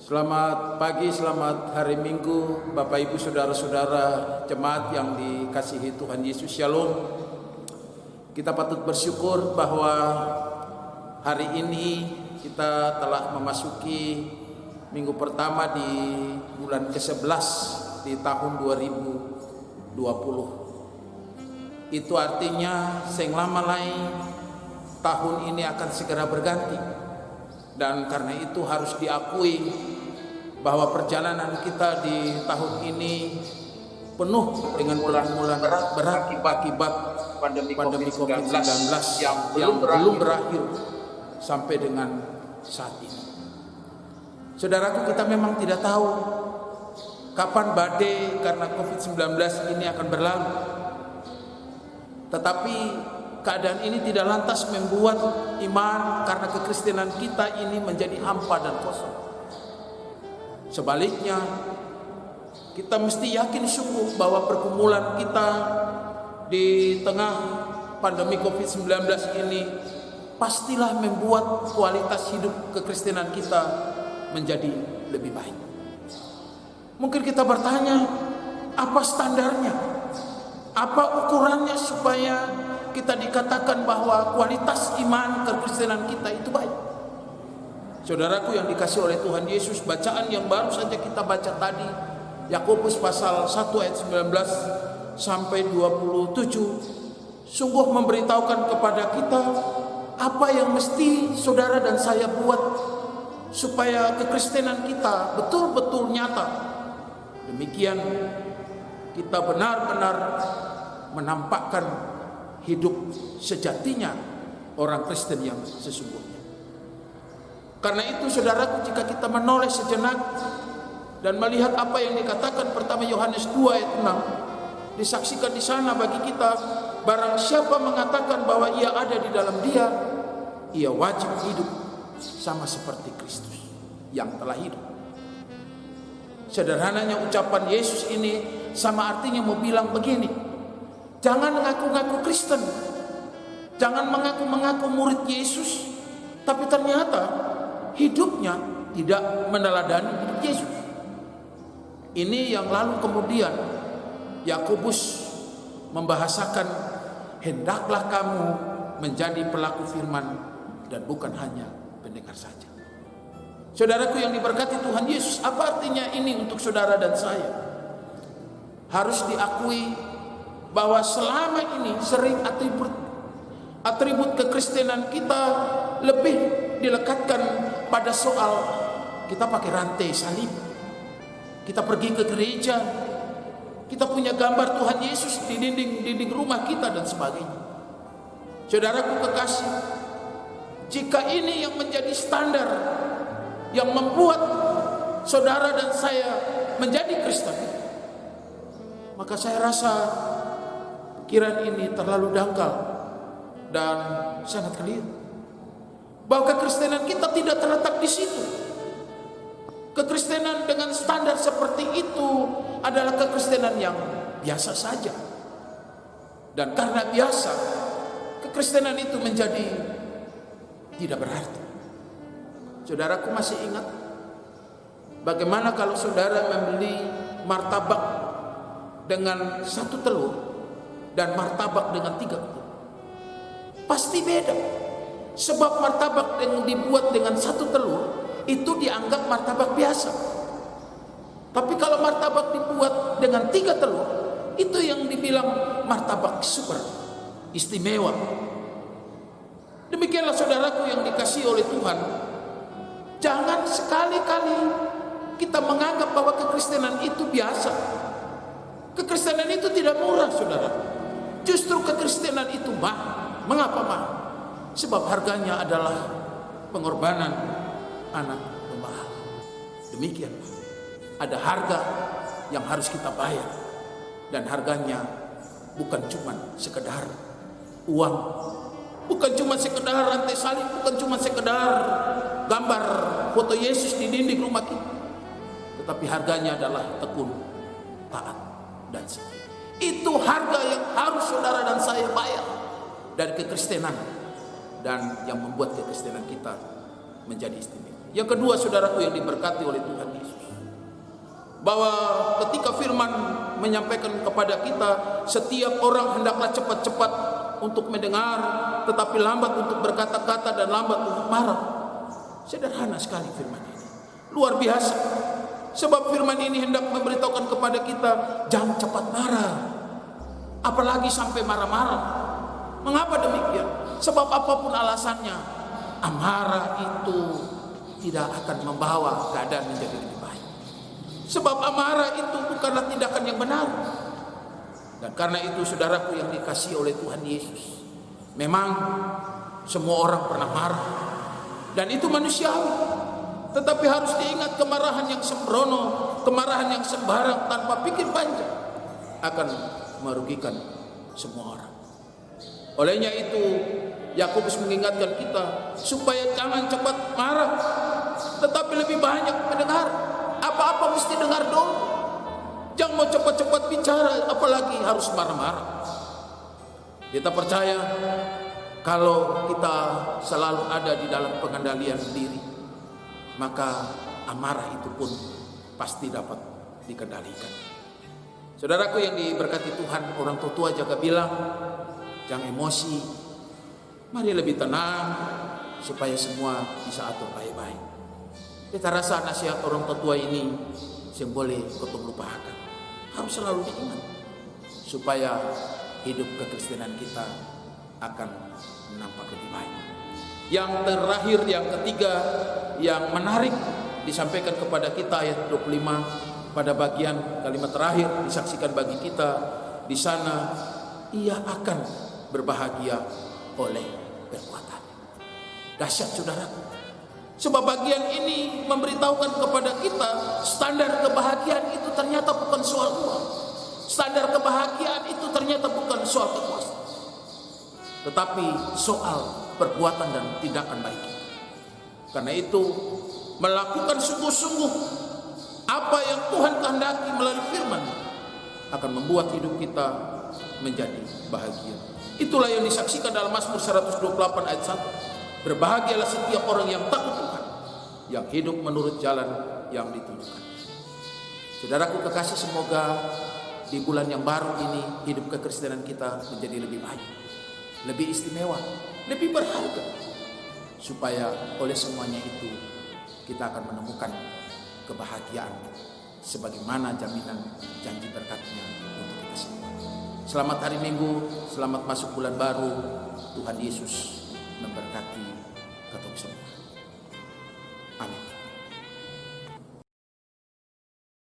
Selamat pagi, selamat hari Minggu, Bapak Ibu Saudara-saudara jemaat yang dikasihi Tuhan Yesus. Shalom. Kita patut bersyukur bahwa hari ini kita telah memasuki minggu pertama di bulan ke-11 di tahun 2020. Itu artinya sing lama lain tahun ini akan segera berganti. Dan karena itu harus diakui bahwa perjalanan kita di tahun ini penuh dengan pergumulan berat akibat pandemi COVID-19 yang belum berakhir sampai dengan saat ini. Saudaraku, kita memang tidak tahu kapan badai karena COVID-19 ini akan berlalu. Tetapi keadaan ini tidak lantas membuat iman karena kekristenan kita ini menjadi hampa dan kosong. Sebaliknya, kita mesti yakin sungguh bahwa pergumulan kita di tengah pandemi COVID-19 ini pastilah membuat kualitas hidup kekristenan kita menjadi lebih baik. Mungkin kita bertanya, apa standarnya? Apa ukurannya supaya kita dikatakan bahwa kualitas iman kekristenan kita itu baik? Saudaraku yang dikasihi oleh Tuhan Yesus, bacaan yang baru saja kita baca tadi, Yakobus pasal 1 ayat 19 sampai 27, sungguh memberitahukan kepada kita apa yang mesti saudara dan saya buat supaya kekristenan kita betul-betul nyata. Demikian kita benar-benar menampakkan hidup sejatinya orang Kristen yang sesungguhnya. Karena itu saudaraku, jika kita menoleh sejenak dan melihat apa yang dikatakan pertama Yohanes 2 ayat 6, disaksikan di sana bagi kita, barang siapa mengatakan bahwa ia ada di dalam Dia, ia wajib hidup sama seperti Kristus yang telah hidup. Sederhananya ucapan Yesus ini sama artinya mau bilang begini, jangan mengaku-ngaku Kristen, jangan mengaku-mengaku murid Yesus, tapi ternyata hidupnya tidak meneladani hidup Yesus. Ini yang lalu kemudian Yakobus membahasakan, hendaklah kamu menjadi pelaku firman dan bukan hanya pendengar saja. Saudaraku yang diberkati Tuhan Yesus, apa artinya ini untuk saudara dan saya? Harus diakui bahwa selama ini sering atribut kekristenan kita lebih dilekatkan pada soal kita pakai rantai salib, kita pergi ke gereja, kita punya gambar Tuhan Yesus di dinding rumah kita dan sebagainya. Saudaraku kekasih, jika ini yang menjadi standar yang membuat saudara dan saya menjadi Kristen, maka saya rasa pikiran ini terlalu dangkal dan sangat keliru. Bahwa kekristenan kita tidak terletak di situ. Kekristenan dengan standar seperti itu adalah kekristenan yang biasa saja. Dan karena biasa, kekristenan itu menjadi tidak berarti. Saudaraku masih ingat bagaimana kalau saudara membeli martabak dengan 1 telur dan martabak dengan 3 telur? Pasti beda. Sebab martabak yang dibuat dengan 1 telur itu dianggap martabak biasa. Tapi kalau martabak dibuat dengan 3 telur, itu yang dibilang martabak super, istimewa. Demikianlah saudaraku yang dikasihi oleh Tuhan, jangan sekali-kali kita menganggap bahwa kekristenan itu biasa. Kekristenan itu tidak murah, saudara. Justru kekristenan itu mahal. Mengapa mahal? Sebab harganya adalah pengorbanan anak domba. Demikian, ada harga yang harus kita bayar, dan harganya bukan cuma sekedar uang, bukan cuma sekedar rantai salib, bukan cuma sekedar gambar foto Yesus di dinding rumah kita, tetapi harganya adalah tekun, taat, dan setia. Itu harga yang harus saudara dan saya bayar dari kekristenan, dan yang membuat kekristenan kita menjadi istimewa. Yang kedua, saudaraku yang diberkati oleh Tuhan Yesus, bahwa ketika firman menyampaikan kepada kita, setiap orang hendaklah cepat-cepat untuk mendengar, tetapi lambat untuk berkata-kata dan lambat untuk marah. Sederhana sekali firman ini, luar biasa. Sebab firman ini hendak memberitahukan kepada kita, jangan cepat marah, apalagi sampai marah-marah. Mengapa demikian? Sebab apapun alasannya, amarah itu tidak akan membawa keadaan menjadi lebih baik. Sebab amarah itu bukanlah tindakan yang benar. Dan karena itu, saudaraku yang dikasihi oleh Tuhan Yesus, memang semua orang pernah marah, dan itu manusiawi. Tetapi harus diingat, kemarahan yang sembrono, kemarahan yang sembarang tanpa pikir panjang akan merugikan semua orang. Olehnya itu, Yakobus mengingatkan kita supaya jangan cepat marah, tetapi lebih banyak mendengar. Apa-apa mesti dengar dulu. Jangan mau cepat-cepat bicara, apalagi harus marah-marah. Kita percaya kalau kita selalu ada di dalam pengendalian diri, maka amarah itu pun pasti dapat dikendalikan. Saudaraku yang diberkati Tuhan, orang tua jaga bilang, jangan emosi, mari lebih tenang supaya semua bisa atur baik-baik. Kita rasa nasihat orang tua ini yang boleh kotong lupakan, harus selalu diingat supaya hidup kekristenan kita akan nampak lebih baik. Yang terakhir, yang ketiga, yang menarik disampaikan kepada kita ayat 25 pada bagian kalimat terakhir, disaksikan bagi kita di sana, ia akan berbahagia oleh perbuatan. Dahsyat saudaraku. Sebab bagian ini memberitahukan kepada kita, standar kebahagiaan itu ternyata bukan soal uang. Standar kebahagiaan itu ternyata bukan soal kekuasaan, tetapi soal perbuatan dan tindakan baik kita. Karena itu, melakukan sungguh-sungguh apa yang Tuhan kehendaki melalui firman akan membuat hidup kita menjadi bahagia. Itulah yang disaksikan dalam Mazmur 128 ayat 1. Berbahagialah setiap orang yang takut Tuhan, yang hidup menurut jalan yang ditunjukkan. Saudaraku kekasih, semoga di bulan yang baru ini hidup kekristenan kita menjadi lebih baik, lebih istimewa, lebih berharga, supaya oleh semuanya itu kita akan menemukan kebahagiaan sebagaimana jaminan janji berkat-Nya untuk kita semua. Selamat hari Minggu, selamat masuk bulan baru. Tuhan Yesus memberkati kita semua.